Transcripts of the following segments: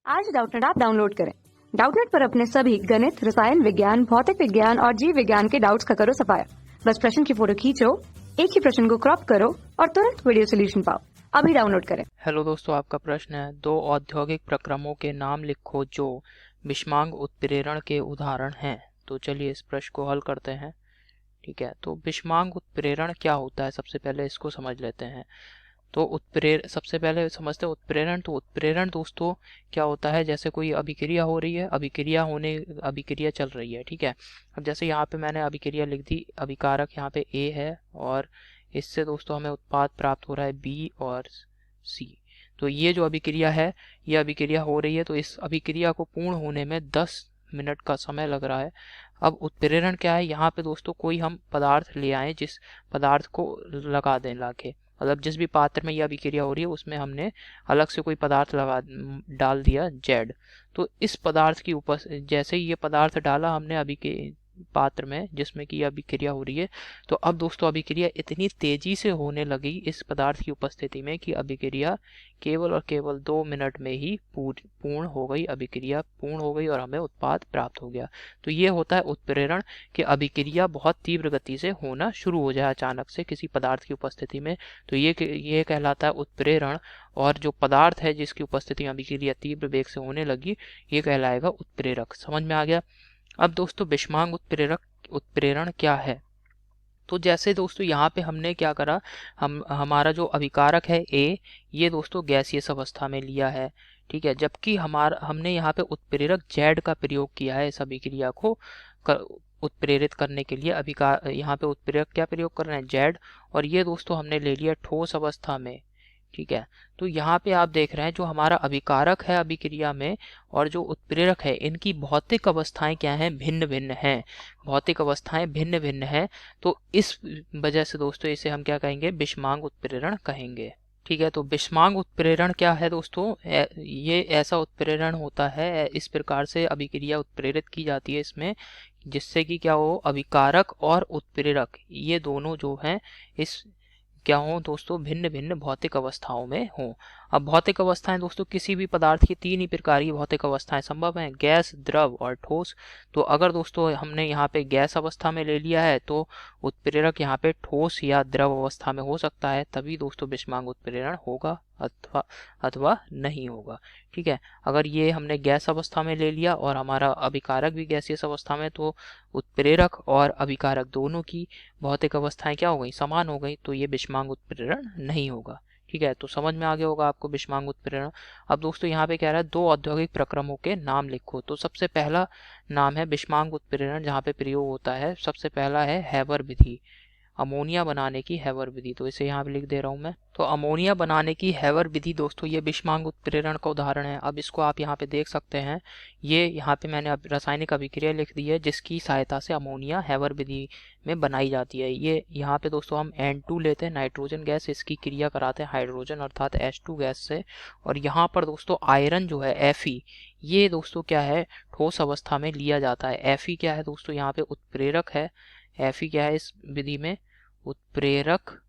आज Doubtnut app download करें। Doubtnut पर अपने सभी गणित, रसायन विज्ञान, भौतिक विज्ञान और जीव विज्ञान के डाउट्स का करो सफाया। बस प्रश्न की फोटो खींचो, एक ही प्रश्न को क्रॉप करो और तुरंत वीडियो सोल्यूशन पाओ। अभी डाउनलोड करें। हेलो दोस्तों, आपका प्रश्न है, दो औद्योगिक प्रक्रमों के नाम लिखो जो बिस्मांग उत्प्रेरण के उदाहरण हैं। तो चलिए इस प्रश्न को हल करते हैं। ठीक है, तो बिस्मांग उत्प्रेरण क्या होता है, सबसे पहले इसको समझ लेते हैं। तो सबसे पहले समझते हैं उत्प्रेरण। तो उत्प्रेरण दोस्तों क्या होता है, जैसे कोई अभिक्रिया हो रही है, अभिक्रिया चल रही है। ठीक है, अब जैसे यहाँ पे मैंने अभिक्रिया लिख दी, अभिकारक यहाँ पे ए है और इससे दोस्तों हमें उत्पाद प्राप्त हो रहा है बी और सी। तो ये जो अभिक्रिया है, ये अभिक्रिया हो रही है, तो इस अभिक्रिया को पूर्ण होने में 10 मिनट का समय लग रहा है। अब उत्प्रेरण क्या है, यहाँ पे दोस्तों कोई हम पदार्थ ले आए, जिस पदार्थ को लगा दें लाके, मतलब जिस भी पात्र में यह अभिक्रिया हो रही है उसमें हमने अलग से कोई पदार्थ डाल दिया जेड। तो इस पदार्थ की जैसे ही ये पदार्थ डाला हमने अभी के पात्र में जिसमें कि अभिक्रिया हो रही है, तो अब दोस्तों अभिक्रिया इतनी तेजी से होने लगी इस पदार्थ की उपस्थिति में कि अभिक्रिया केवल और केवल 2 मिनट में ही पूर्ण हो गई। अभिक्रिया पूर्ण हो गई और हमें उत्पाद प्राप्त हो गया। तो ये होता है उत्प्रेरण, कि अभिक्रिया बहुत तीव्र गति से होना शुरू हो जाए अचानक से किसी पदार्थ की उपस्थिति में, तो ये कहलाता है उत्प्रेरण। और जो पदार्थ है जिसकी उपस्थिति में अभिक्रिया तीव्र वेग से होने लगी, ये कहलाएगा उत्प्रेरक। समझ में आ गया। अब दोस्तों बिस्मांग उत्प्रेरण क्या है। तो जैसे दोस्तों यहाँ पे हमने क्या करा, हमारा जो अभिकारक है ए, ये दोस्तों गैसियस अवस्था में लिया है। ठीक है, जबकि हमने यहाँ पे उत्प्रेरक जेड का प्रयोग किया है इस अभिक्रिया को उत्प्रेरित करने के लिए। यहाँ पे उत्प्रेरक क्या प्रयोग कर रहे हैं, जेड, और ये दोस्तों हमने ले लिया ठोस अवस्था में। ठीक है, तो यहाँ पे आप देख रहे हैं जो हमारा अभिकारक है अभिक्रिया में और जो उत्प्रेरक है, इनकी भौतिक अवस्थाएं क्या हैं, भिन्न भिन्न हैं। भौतिक अवस्थाएं भिन्न भिन्न हैं, तो इस वजह से दोस्तों इसे हम क्या कहेंगे, बिस्मांग उत्प्रेरण कहेंगे। ठीक है, तो बिस्मांग उत्प्रेरण क्या है दोस्तों, ये ऐसा उत्प्रेरण होता है, इस प्रकार से अभिक्रिया उत्प्रेरित की जाती है इसमें, जिससे कि क्या हो, अभिकारक और उत्प्रेरक ये दोनों जो हैं इस क्या हो दोस्तों, भिन्न भिन्न भौतिक अवस्थाओं में हो। अब भौतिक अवस्थाएं दोस्तों किसी भी पदार्थ की 3 ही प्रकार की भौतिक अवस्थाएं संभव हैं, गैस, द्रव और ठोस। तो अगर दोस्तों हमने यहाँ पे गैस अवस्था में ले लिया है तो उत्प्रेरक यहाँ पे ठोस या द्रव अवस्था में हो सकता है, तभी दोस्तों बिस्मांग उत्प्रेरण होगा अथवा नहीं होगा। ठीक है, अगर ये हमने गैस अवस्था में ले लिया और हमारा अभिकारक भी गैसीय अवस्था में, तो उत्प्रेरक और अभिकारक दोनों की भौतिक अवस्थाएं क्या हो गई, समान हो गई, तो ये बिस्मांग उत्प्रेरण नहीं होगा। ठीक है, तो समझ में आ गया होगा आपको बिस्मांग उत्प्रेरण। अब दोस्तों यहाँ पे कह रहा है दो औद्योगिक प्रक्रमों के नाम लिखो। तो सबसे पहला नाम है बिस्मांग उत्प्रेरण जहाँ पे प्रयोग होता है, सबसे पहला है हैवर विधि, अमोनिया बनाने की हैवर विधि। तो इसे यहाँ पे लिख दे रहा हूँ मैं। तो अमोनिया बनाने की हैवर विधि दोस्तों ये बिस्मांग उत्प्रेरण का उदाहरण है। अब इसको आप यहाँ पे देख सकते हैं, ये यहाँ पे मैंने रासायनिक अभिक्रिया लिख दी है जिसकी सहायता से अमोनिया हैवर विधि में बनाई जाती है। ये यहाँ पे दोस्तों हम N2 लेते हैं, नाइट्रोजन गैस, इसकी क्रिया कराते हैं हाइड्रोजन अर्थात H2 गैस से, और यहाँ पर दोस्तों आयरन जो है Fe, ये दोस्तों क्या है, ठोस अवस्था में लिया जाता है। Fe क्या है दोस्तों, यहाँ पे उत्प्रेरक है। Fe क्या है इस विधि में, उत्प्रेरक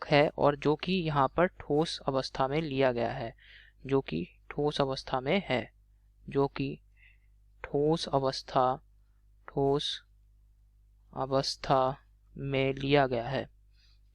है, और जो कि यहाँ पर ठोस अवस्था में लिया गया है, जो कि ठोस अवस्था में है, जो कि ठोस अवस्था में लिया गया है।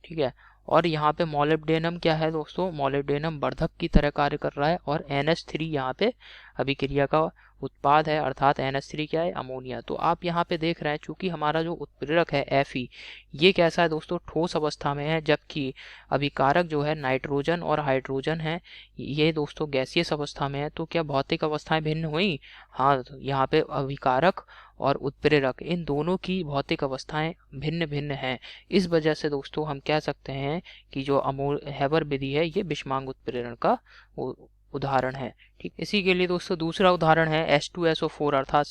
ठीक है, और यहाँ पे मोलिब्डेनम क्या है दोस्तों, मोलिब्डेनम वर्धक की तरह कार्य कर रहा है, और NH3 यहाँ पे अभिक्रिया का उत्पाद है, अर्थात NH3 क्या है, अमोनिया। तो आप यहाँ पे देख रहे हैं चूंकि हमारा जो उत्प्रेरक है Fe, ये कैसा है दोस्तों, ठोस अवस्था में है, जबकि अभिकारक जो है नाइट्रोजन और हाइड्रोजन है, ये दोस्तों गैसियस अवस्था में है। तो क्या भौतिक अवस्थाएं भिन्न हुई, हाँ, तो यहाँ पे अभिकारक और उत्प्रेरक इन दोनों की भौतिक अवस्थाएं भिन्न भिन्न हैं। इस वजह से दोस्तों हम कह सकते हैं कि जो हैवर विधि है ये बिस्मांग उत्प्रेरण का उदाहरण है। ठीक, इसी के लिए दोस्तों दूसरा उदाहरण है H2SO4 अर्थात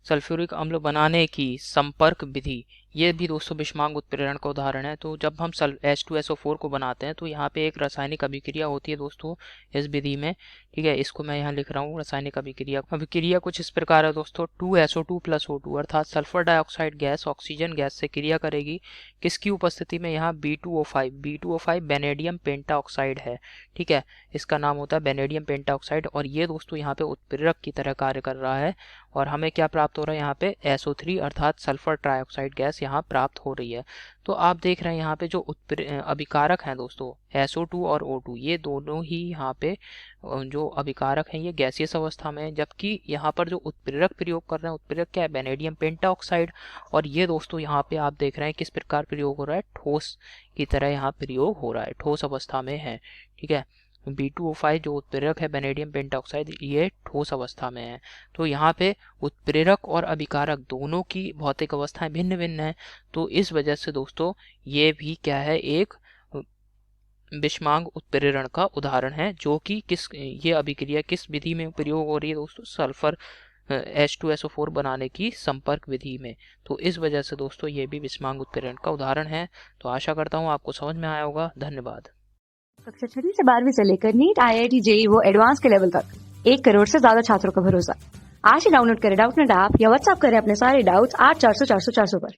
सल्फ्यूरिक अम्ल बनाने की संपर्क विधि, ये भी दोस्तों बिस्मांग उत्प्रेरण का उदाहरण है। तो जब हम H2SO4 को बनाते हैं तो यहाँ पे एक रासायनिक अभिक्रिया होती है दोस्तों इस विधि में, ठीक है। इसको मैं यहाँ लिख रहा हूँ, रासायनिक अभिक्रिया कुछ इस प्रकार है दोस्तों। 2SO2 + O2 अर्थात sulphur dioxide gas oxygen gas से क्रिया करेगी, किसकी उपस्थिति में? यहाँ B2O5 बेनेडियम पेंटाऑक्साइड है, ठीक है। इसका नाम होता है बेनेडियम पेंटाऑक्साइड, और ये दोस्तों यहाँ पे उत्प्रेरक की तरह कार्य कर रहा है, और हमें क्या प्राप्त हो रहा है? यहाँ पे SO3 अर्थात सल्फर ट्राइऑक्साइड गैस यहाँ प्राप्त हो रही है। तो आप देख रहे हैं यहाँ पे जो अभिकारक हैं दोस्तों SO2 और O2, ये दोनों ही यहाँ पे जो अभिकारक हैं ये गैसियस अवस्था में है, जबकि यहाँ पर जो उत्प्रेरक प्रयोग कर रहे हैं, उत्प्रेरक क्या है? बेनेडियम पेंटाऑक्साइड, और ये दोस्तों यहाँ पे आप देख रहे हैं किस प्रकार प्रयोग हो रहा है? ठोस की तरह यहाँ प्रयोग हो रहा है, ठोस अवस्था में है, ठीक है। B2O5 जो उत्प्रेरक है बेनेडियम पेंटाऑक्साइड, ये ठोस अवस्था में है। तो यहाँ पे उत्प्रेरक और अभिकारक दोनों की भौतिक अवस्थाएं भिन्न भिन्न है। तो इस वजह से दोस्तों ये भी क्या है? एक बिस्मांग उत्प्रेरण का उदाहरण है, जो कि ये अभिक्रिया किस विधि में प्रयोग हो रही है दोस्तों? सल्फर H2SO4 बनाने की संपर्क विधि में। तो इस वजह से दोस्तों ये भी बिस्मांग उत्प्रेरण का उदाहरण है। तो आशा करता हूँ आपको समझ में आया होगा। धन्यवाद। कक्षा 6 से 12वीं से लेकर नीट, IIT, JEE वो एडवांस के लेवल तक 1 करोड़ से ज्यादा छात्रों का भरोसा। आज ही डाउनलोड करें डाउटनेट ऐप या व्हाट्सएप करें अपने सारे डाउट्स 8400 400 400 पर।